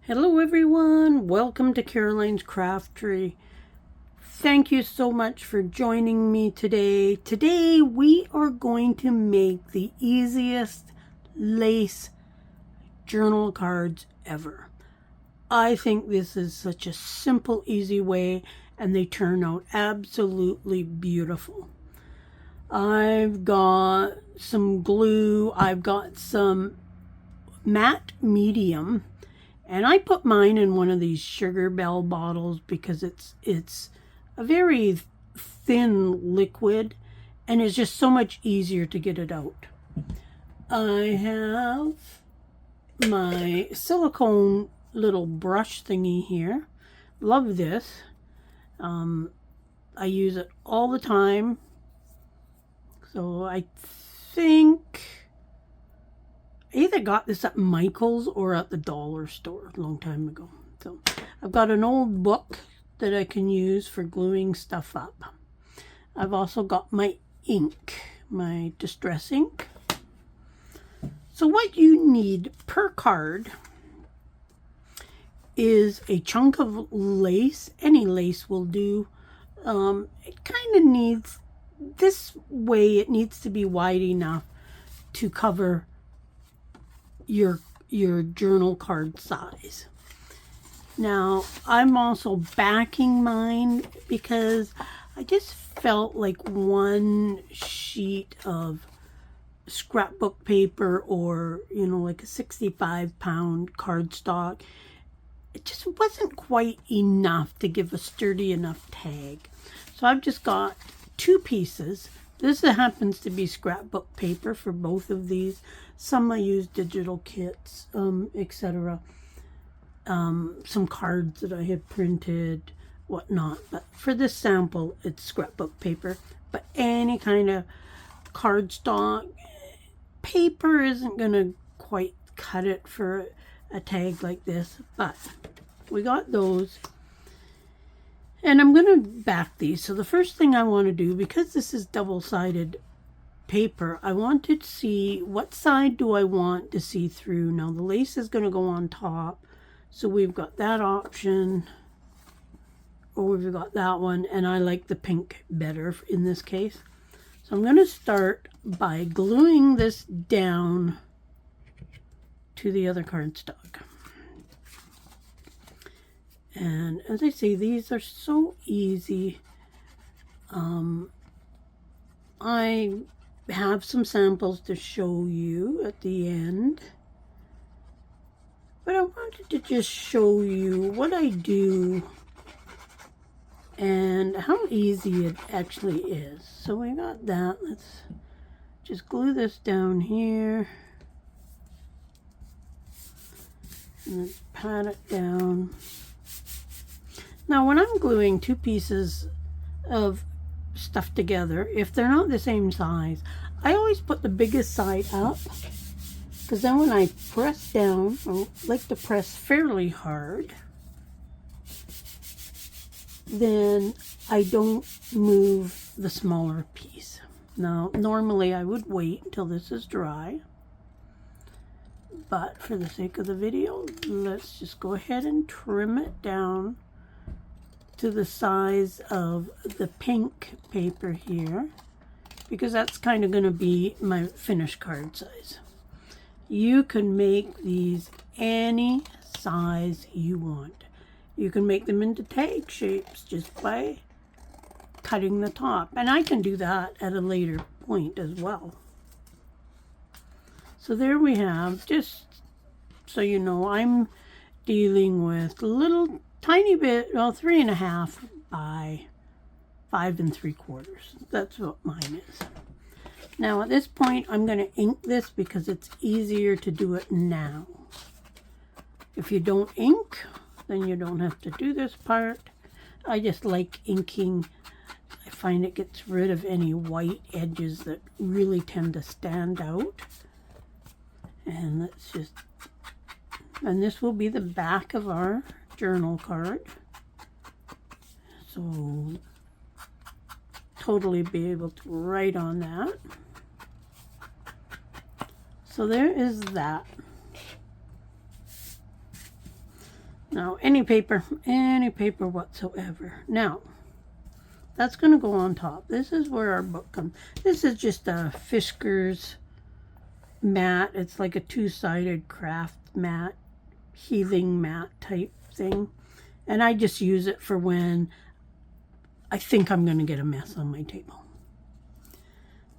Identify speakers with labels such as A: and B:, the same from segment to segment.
A: Hello everyone, welcome to Caroline's Craftery. Thank you so much for joining me today. Today we are going to make the easiest lace journal cards ever. I think this is such a simple, easy way, and they turn out absolutely beautiful. I've got some glue, I've got some matte medium, and I put mine in one of these Sugar Bell bottles because it's a very thin liquid and it's just so much easier to get it out. I have my silicone little brush thingy here. Love this. I use it all the time. So I think I either got this at Michael's or at the dollar store a long time ago. So I've got an old book that I can use for gluing stuff up. I've also got my ink, my distress ink. So what you need per card is a chunk of lace. Any lace will do. It kind of needs, this way it needs to be wide enough to cover your journal card size. Now I'm also backing mine because I just felt like one sheet of scrapbook paper, or like a 65-pound cardstock, it just wasn't quite enough to give a sturdy enough tag. So I've just got two pieces. This happens to be scrapbook paper for both of these. Some I use digital kits, etc. Some cards that I have printed, whatnot. But for this sample, it's scrapbook paper. But any kind of cardstock paper isn't going to quite cut it for a tag like this. But we got those. And I'm going to back these. So the first thing I want to do, because this is double-sided paper, I want to see what side do I want to see through. Now the lace is going to go on top. So we've got that option, or we've got that one, and I like the pink better in this case. So I'm going to start by gluing this down to the other cardstock. And as I say, these are so easy. I have some samples to show you at the end. But I wanted to just show you what I do and how easy it actually is. So we got that. Let's just glue this down here. And then pat it down. Now when I'm gluing two pieces of stuff together, if they're not the same size, I always put the biggest side up, because then when I press down, I like to press fairly hard, then I don't move the smaller piece. Now normally I would wait until this is dry, but for the sake of the video, let's just go ahead and trim it down to the size of the pink paper here, because that's kind of going to be my finished card size. You can make these any size you want. You can make them into tag shapes just by cutting the top, and I can do that at a later point as well. So there we have, just so you know, I'm dealing with a little tiny bit, well, 3.5 by 5 3/4. That's what mine is. Now at this point, I'm going to ink this because it's easier to do it now. If you don't ink, then you don't have to do this part. I just like inking. I find it gets rid of any white edges that really tend to stand out. And let's just, and this will be the back of our journal card. So totally be able to write on that. So there is that. Now, any paper whatsoever. Now, that's going to go on top. This is where our book comes. This is just a Fiskars mat. It's like a two-sided craft mat, healing mat type thing. And I just use it for when I think I'm going to get a mess on my table.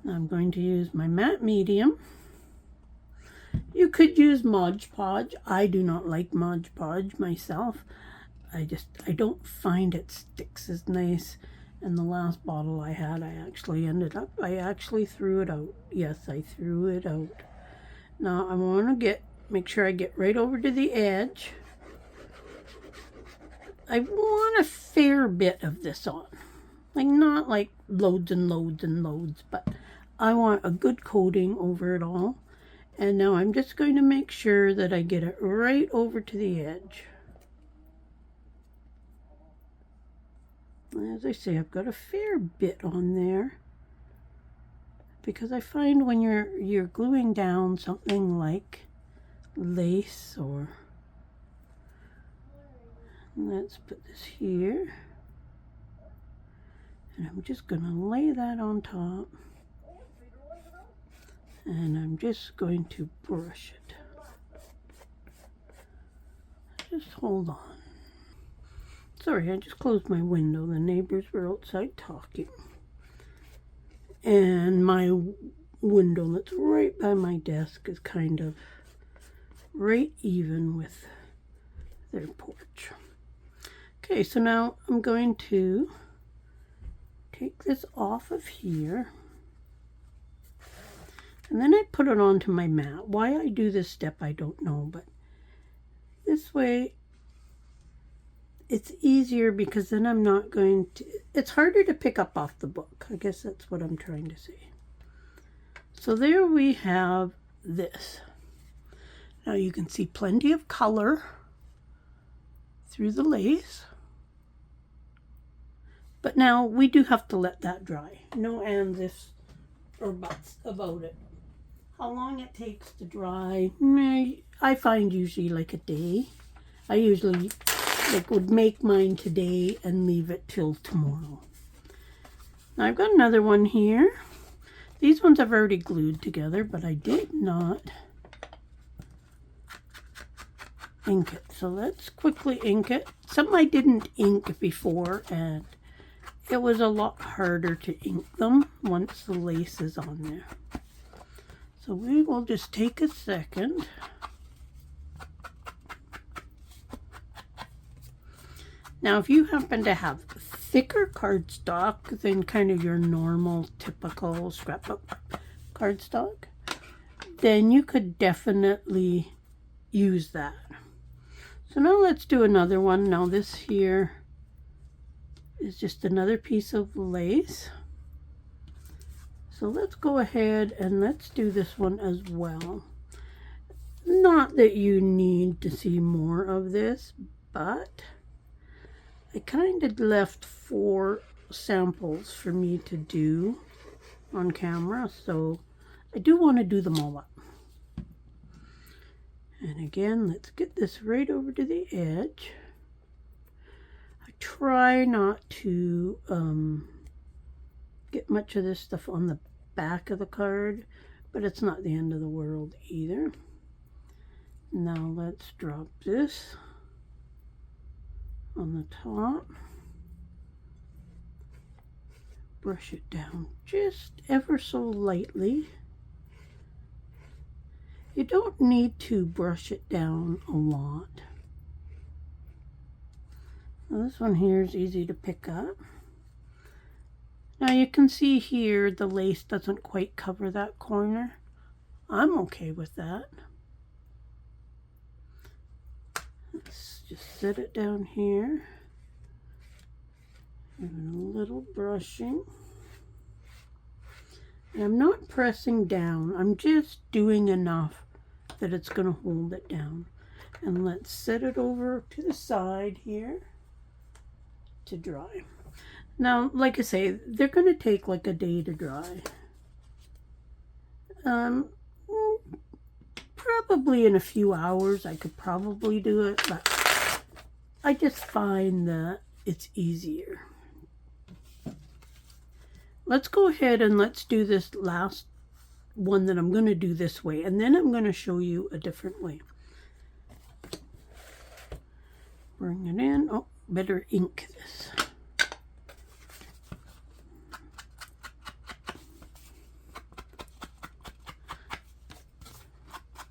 A: Now I'm going to use my matte medium. You could use Modge Podge. I do not like Modge Podge myself. I don't find it sticks as nice. And the last bottle I had, I actually threw it out. Yes, I threw it out. Now I want to make sure I get right over to the edge. I want a fair bit of this on. Like, not like loads and loads and loads, but I want a good coating over it all. And now I'm just going to make sure that I get it right over to the edge. As I say, I've got a fair bit on there. Because I find when you're gluing down something like lace or... Let's put this here. And I'm just going to lay that on top. And I'm just going to brush it. Just hold on. Sorry, I just closed my window. The neighbors were outside talking. And my window that's right by my desk is kind of right even with their porch. Okay, so now I'm going to take this off of here. And then I put it onto my mat. Why I do this step, I don't know, but this way it's easier because then I'm not going to, it's harder to pick up off the book. I guess that's what I'm trying to say. So there we have this. Now you can see plenty of color through the lace. But now we do have to let that dry. No ands, ifs, or buts about it. How long it takes to dry, I find usually like a day. I usually would make mine today and leave it till tomorrow. Now I've got another one here. These ones I've already glued together, but I did not ink it. So let's quickly ink it. Something I didn't ink before, and it was a lot harder to ink them once the lace is on there. So we will just take a second. Now, if you happen to have thicker cardstock than kind of your normal, typical scrapbook cardstock, then you could definitely use that. So now let's do another one. Now this here is just another piece of lace. So let's go ahead and let's do this one as well. Not that you need to see more of this, but I kind of left 4 samples for me to do on camera, so I do want to do them all up. And again, let's get this right over to the edge. I try not to get much of this stuff on the back of the card, but it's not the end of the world either. Now let's drop this on the top. Brush it down just ever so lightly. You don't need to brush it down a lot. Now this one here is easy to pick up. Now you can see here the lace doesn't quite cover that corner. I'm okay with that. Let's just set it down here. And a little brushing. And I'm not pressing down. I'm just doing enough that it's going to hold it down. And let's set it over to the side here to dry. Now, like I say, they're going to take like a day to dry. Probably in a few hours I could probably do it, but I just find that it's easier. Let's go ahead and let's do this last one that I'm going to do this way, and then I'm going to show you a different way. Bring it in. Oh, better ink this.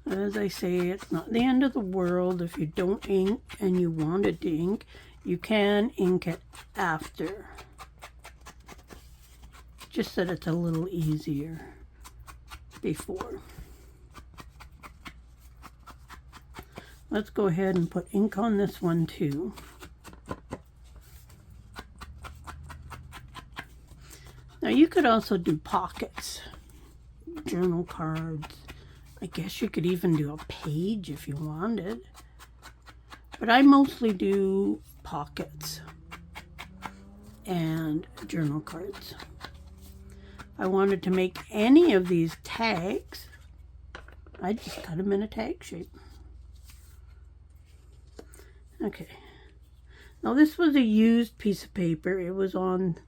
A: As I say, it's not the end of the world. If you don't ink and you wanted to ink, you can ink it after. Just that it's a little easier before. Let's go ahead and put ink on this one too. Now you could also do pockets, journal cards. I guess you could even do a page if you wanted. But I mostly do pockets and journal cards. If I wanted to make any of these tags, I just cut them in a tag shape. Okay. Now this was a used piece of paper. It was on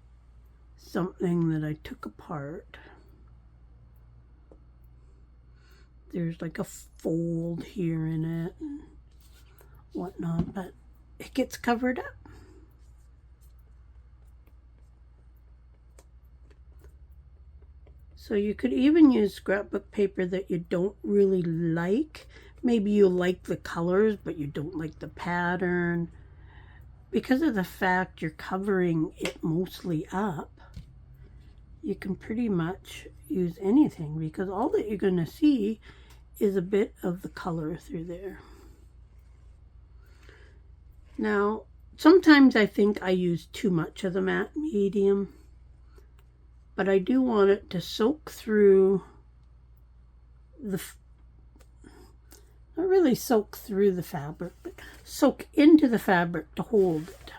A: something that I took apart. There's like a fold here in it and whatnot, but it gets covered up. So you could even use scrapbook paper that you don't really like. Maybe you like the colors, but you don't like the pattern. Because of the fact you're covering it mostly up, you can pretty much use anything, because all that you're going to see is a bit of the color through there. Now, sometimes I think I use too much of the matte medium, but I do want it to soak through the, not really soak through the fabric, but soak into the fabric to hold it.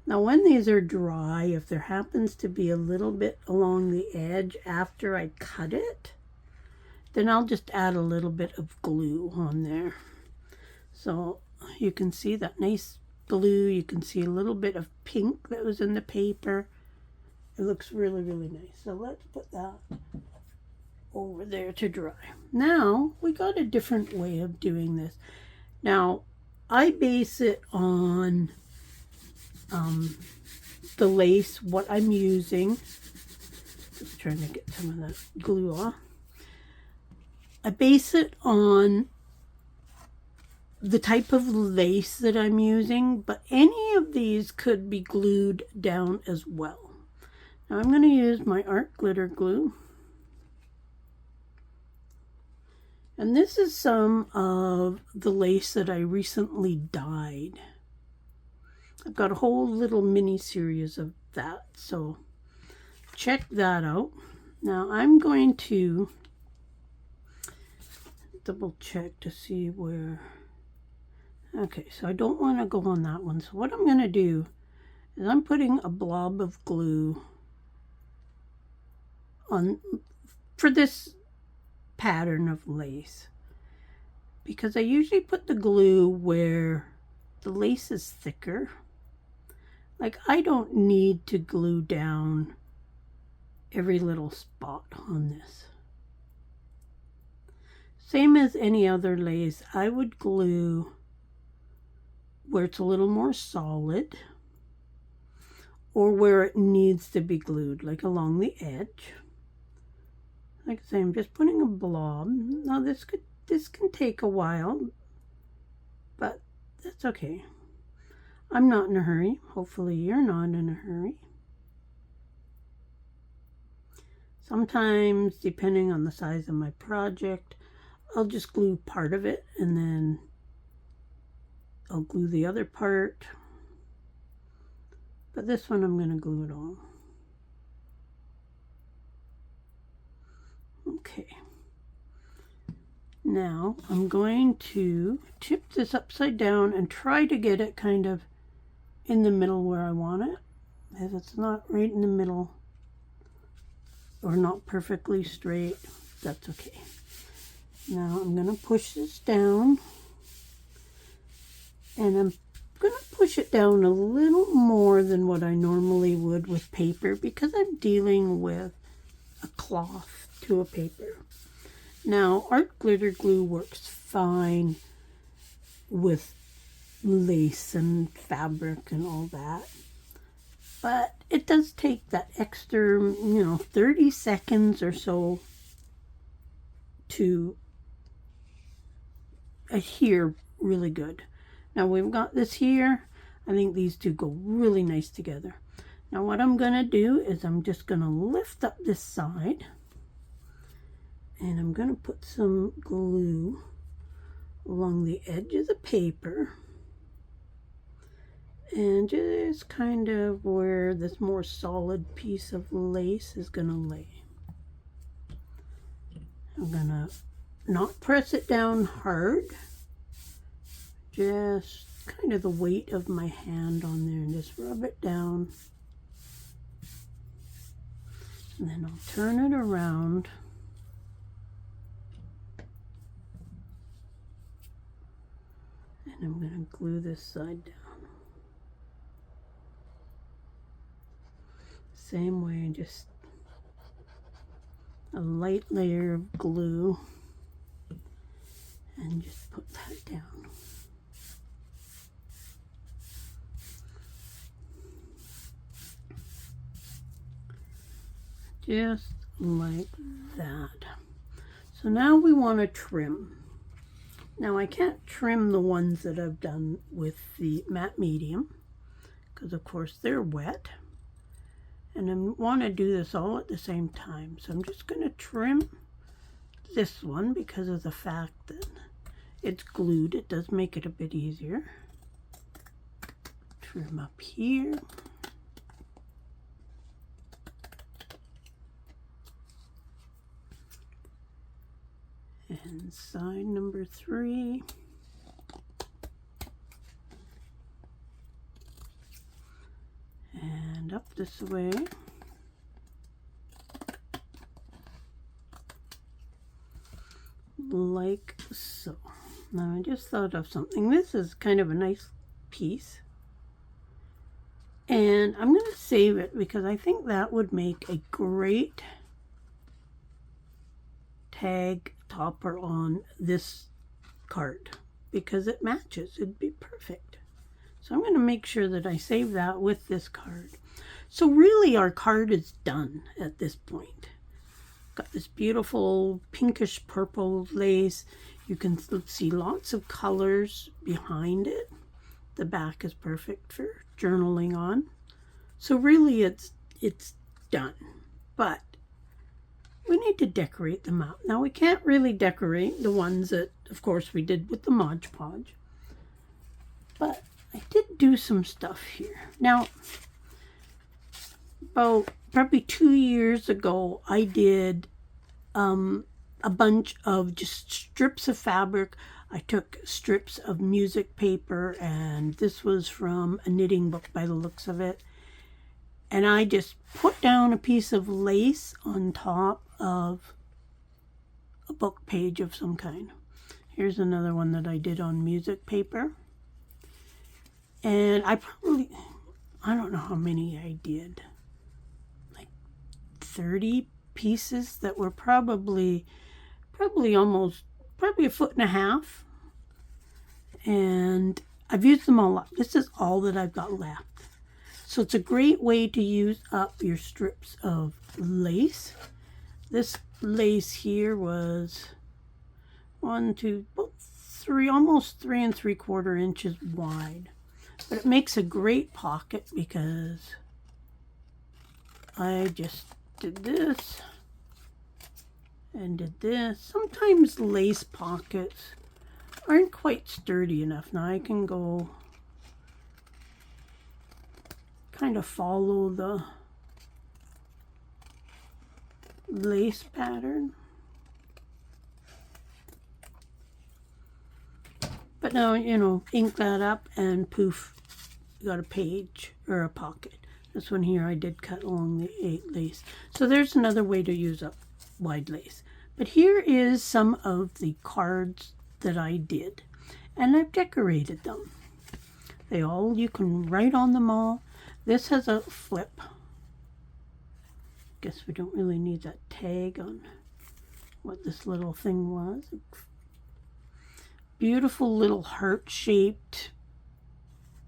A: Now when these are dry, if there happens to be a little bit along the edge after I cut it, then I'll just add a little bit of glue on there. So you can see that nice blue, you can see a little bit of pink that was in the paper. It looks really, really nice. So let's put that over there to dry. Now we got a different way of doing this. Now I base it on the lace, what I'm using. Just trying to get some of that glue off. I base it on the type of lace that I'm using, but any of these could be glued down as well. Now I'm going to use my art glitter glue. And this is some of the lace that I recently dyed. I've got a whole little mini series of that, so check that out. Now I'm going to double check to see where. Okay, so I don't want to go on that one. So what I'm going to do is I'm putting a blob of glue on for this pattern of lace, because I usually put the glue where the lace is thicker. Like, I don't need to glue down every little spot on this. Same as any other lace, I would glue where it's a little more solid or where it needs to be glued, like along the edge. Like I say, I'm just putting a blob. Now this can take a while, but that's okay. I'm not in a hurry. Hopefully you're not in a hurry. Sometimes, depending on the size of my project, I'll just glue part of it and then I'll glue the other part. But this one I'm going to glue it all. Okay. Now I'm going to tip this upside down and try to get it kind of in the middle where I want it. If it's not right in the middle or not perfectly straight, that's okay. Now I'm going to push this down And I'm going to push it down a little more than what I normally would with paper because I'm dealing with a cloth to a paper. Now, art glitter glue works fine with lace and fabric and all that. But it does take that extra, 30 seconds or so to adhere really good. Now we've got this here. I think these two go really nice together. Now what I'm going to do is I'm just going to lift up this side. And I'm going to put some glue along the edge of the paper. And just kind of where this more solid piece of lace is going to lay. I'm going to not press it down hard. Just kind of the weight of my hand on there and just rub it down. And then I'll turn it around. And I'm going to glue this side down. Same way, just a light layer of glue and just put that down. Just like that. So now we want to trim. Now I can't trim the ones that I've done with the matte medium because of course they're wet. And I want to do this all at the same time. So I'm just going to trim this one because of the fact that it's glued. It does make it a bit easier. Trim up here. And side number 3. And up this way. Like so. Now I just thought of something. This is kind of a nice piece. And I'm going to save it because I think that would make a great tag topper on this card because it matches. It'd be perfect. So I'm going to make sure that I save that with this card. So really our card is done at this point. Got this beautiful pinkish purple lace. You can see lots of colors behind it. The back is perfect for journaling on. So really it's done. But we need to decorate them out. Now we can't really decorate the ones that of course we did with the Mod Podge. But I did do some stuff here. Now, about probably 2 years ago, I did a bunch of just strips of fabric. I took strips of music paper, and this was from a knitting book by the looks of it. And I just put down a piece of lace on top of a book page of some kind. Here's another one that I did on music paper. And I don't know how many I did. Like 30 pieces that were probably a foot and a half. And I've used them all up. This is all that I've got left. So it's a great way to use up your strips of lace. This lace here was 1, 2, 3, almost 3 3/4 inches wide. But it makes a great pocket because I just did this and did this. Sometimes lace pockets aren't quite sturdy enough. Now I can go kind of follow the lace pattern. But now, ink that up and poof, you got a page or a pocket. This one here I did cut along the lace. So there's another way to use up wide lace. But here is some of the cards that I did. And I've decorated them. You can write on them all. This has a flip. Guess we don't really need that tag on what this little thing was. Beautiful little heart-shaped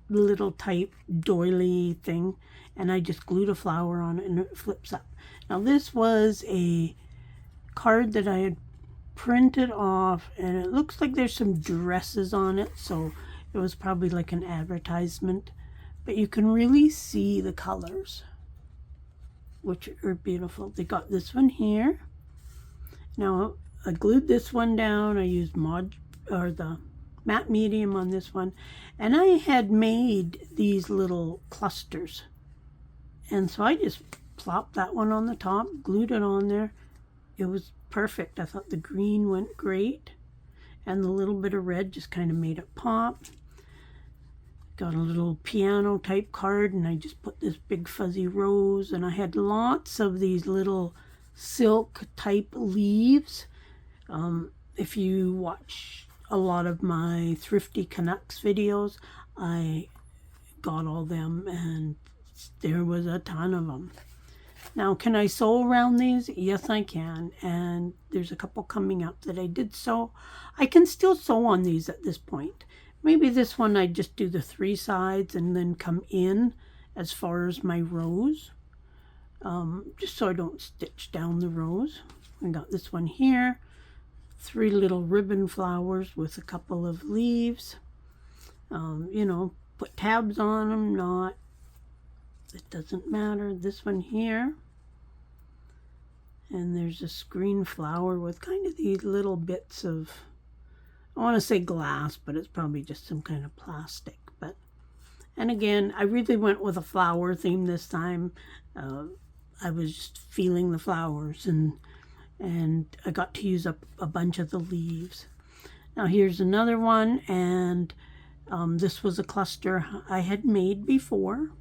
A: little type doily thing, and I just glued a flower on it and it flips up. Now this was a card that I had printed off, and it looks like there's some dresses on it, so it was probably like an advertisement, but you can really see the colors, which are beautiful. They got this one here. Now I glued this one down. I used modge, or the matte medium on this one, and I had made these little clusters, and so I just plopped that one on the top, glued it on there. It was perfect. I thought the green went great, and the little bit of red just kind of made it pop. Got a little piano type card, and I just put this big fuzzy rose, and I had lots of these little silk type leaves. If you watch a lot of my Thrifty Canucks videos, I got all them, and there was a ton of them. Now, can I sew around these? Yes, I can, and there's a couple coming up that I did sew. I can still sew on these at this point. Maybe this one I just do the 3 sides and then come in as far as my rows, just so I don't stitch down the rows. I got this one here. 3 little ribbon flowers with a couple of leaves. You know, put tabs on them, not. It doesn't matter. This one here. And there's a screen flower with kind of these little bits of, I want to say glass, but it's probably just some kind of plastic. But, and again, I really went with a flower theme this time. I was just feeling the flowers, and I got to use up a bunch of the leaves. Now here's another one, and this was a cluster I had made before,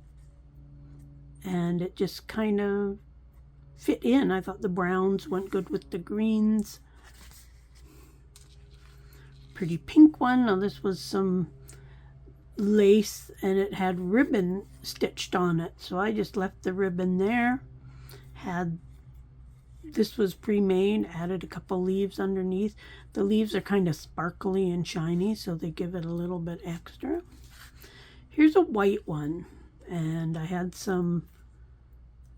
A: and it just kind of fit in. I thought the browns went good with the greens. Pretty pink one. Now this was some lace, and it had ribbon stitched on it, so I just left the ribbon there. This was pre-made, added a couple leaves underneath. The leaves are kind of sparkly and shiny, so they give it a little bit extra. Here's a white one, and I had some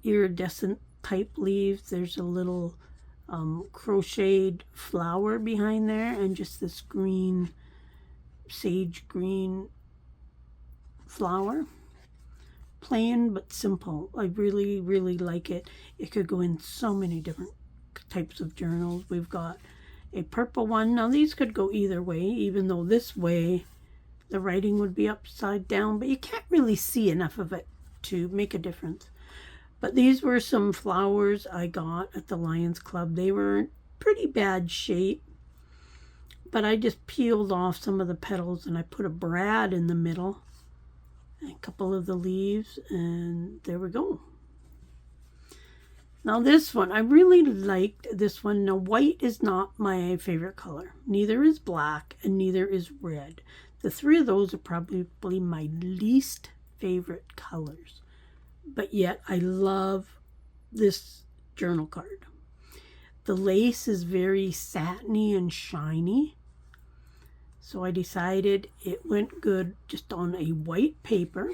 A: iridescent type leaves. There's a little crocheted flower behind there, and just this green, sage green flower. Plain but simple. I really, really like it. It could go in so many different types of journals. We've got a purple one. Now these could go either way, even though this way the writing would be upside down, but you can't really see enough of it to make a difference. But these were some flowers I got at the Lions Club. They were in pretty bad shape, but I just peeled off some of the petals, and I put a brad in the middle, a couple of the leaves, and there we go. Now this one, I really liked this one. Now white is not my favorite color. Neither is black, and neither is red. The 3 of those are probably my least favorite colors. But yet I love this journal card. The lace is very satiny and shiny. So I decided it went good just on a white paper.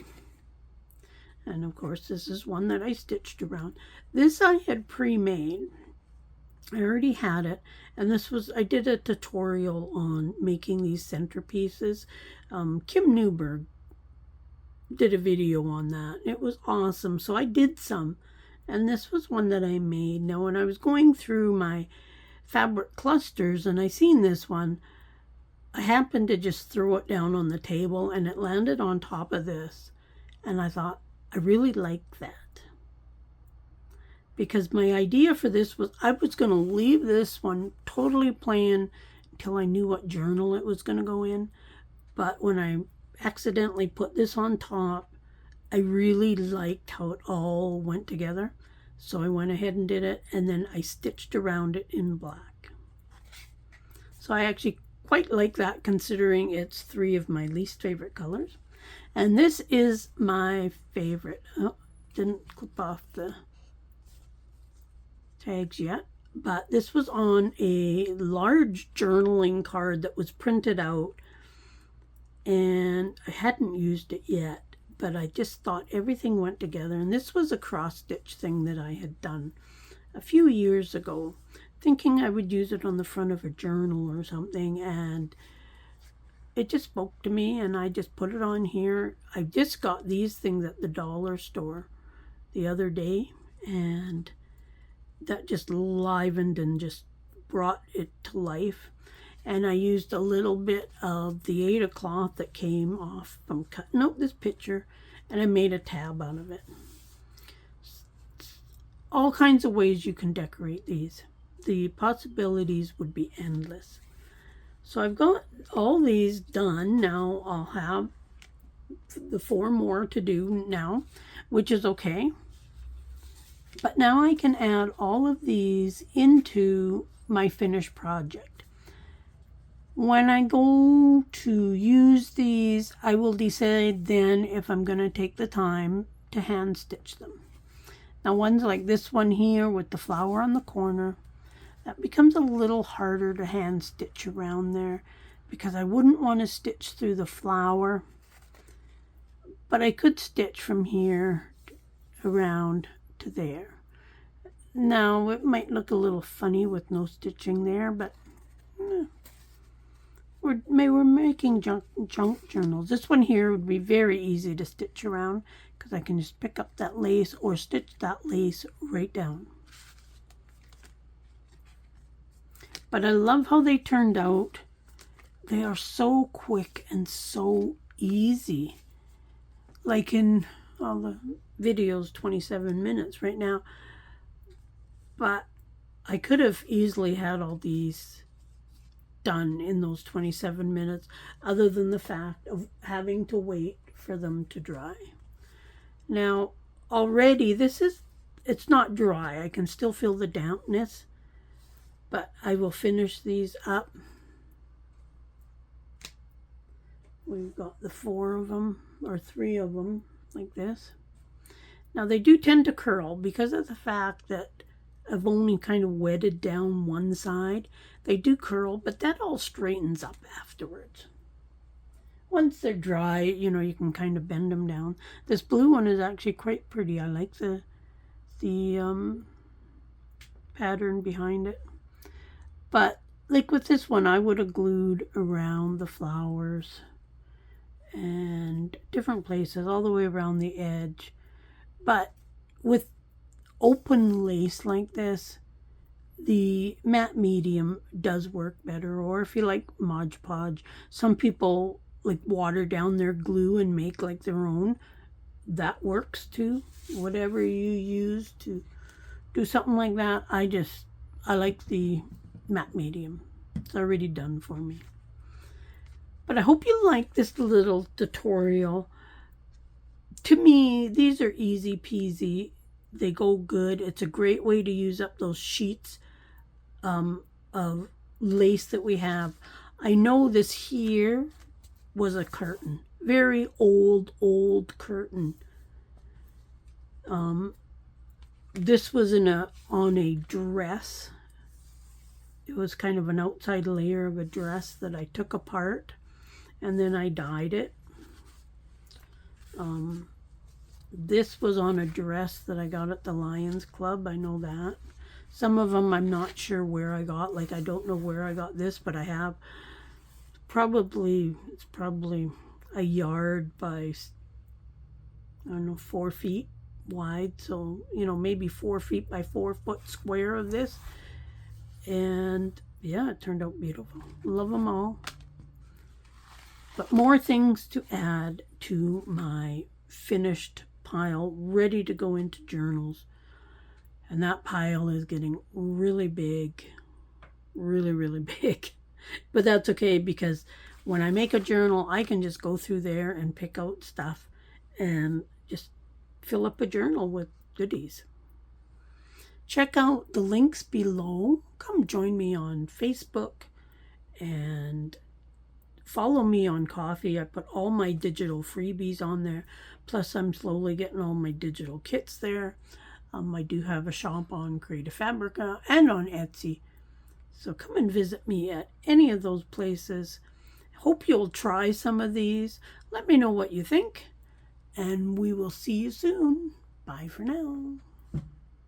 A: And of course, this is one that I stitched around. This I had pre-made. I already had it. And this was, I did a tutorial on making these centerpieces. Kim Newberg did a video on that. It was awesome. So I did some. And this was one that I made. Now, when I was going through my fabric clusters and I seen this one, I happened to just throw it down on the table, and it landed on top of this. And I thought, I really like that. Because my idea for this was I was going to leave this one totally plain until I knew what journal it was going to go in. But when I accidentally put this on top, I really liked how it all went together. So I went ahead and did it, and then I stitched around it in black. So I actually quite like that, considering it's 3 of my least favorite colors. And this is my favorite. Oh, didn't clip off the tags yet. But this was on a large journaling card that was printed out. And I hadn't used it yet. But I just thought everything went together. And this was a cross-stitch thing that I had done a few years ago, thinking I would use it on the front of a journal or something. And it just spoke to me, and I just put it on here. I just got these things at the dollar store the other day, and that just livened and just brought it to life. And I used a little bit of the Aida cloth that came off from cutting out this picture, and I made a tab out of it. All kinds of ways you can decorate these. The possibilities would be endless. So I've got all these done. Now I'll have the 4 more to do now, which is okay. But now I can add all of these into my finished project. When I go to use these, I will decide then if I'm going to take the time to hand stitch them. Now ones like this one here with the flower on the corner, that becomes a little harder to hand stitch around there because I wouldn't want to stitch through the flower. But I could stitch from here around to there. Now it might look a little funny with no stitching there, but we're making junk journals. This one here would be very easy to stitch around because I can just pick up that lace or stitch that lace right down. But I love how they turned out. They are so quick and so easy. Like in all the videos, 27 minutes right now. But I could have easily had all these done in those 27 minutes, other than the fact of having to wait for them to dry. Now, already it's not dry. I can still feel the dampness, but I will finish these up. We've got the 4 of them, or 3 of them, like this. Now, they do tend to curl because of the fact that I've only kind of wetted down one side. They do curl, but that all straightens up afterwards. Once they're dry, you can kind of bend them down. This blue one is actually quite pretty. I like the pattern behind it. But like with this one, I would have glued around the flowers and different places all the way around the edge. But with open lace like this, the matte medium does work better. Or if you like Mod Podge, some people like water down their glue and make like their own. That works too. Whatever you use to do something like that, I like the matte medium. It's already done for me. But I hope you like this little tutorial. To me, these are easy peasy. They go good. It's a great way to use up those sheets of lace that we have. I know this here was a curtain. Very old curtain. This was on a dress. It was kind of an outside layer of a dress that I took apart, and then I dyed it. This was on a dress that I got at the Lions Club. I know that. Some of them I'm not sure where I got. Like, I don't know where I got this, but I have it's probably a yard by, I don't know, 4 feet wide. So, maybe 4 feet by 4 foot square of this. And yeah, it turned out beautiful. Love them all. But more things to add to my finished pile, ready to go into journals. And that pile is getting really big. Really, really big. But that's okay, because when I make a journal, I can just go through there and pick out stuff and just fill up a journal with goodies. Check out the links below. Come join me on Facebook and follow me on Coffee. I put all my digital freebies on there. Plus, I'm slowly getting all my digital kits there. I do have a shop on Creative Fabrica and on Etsy. So come and visit me at any of those places. Hope you'll try some of these. Let me know what you think. And we will see you soon. Bye for now.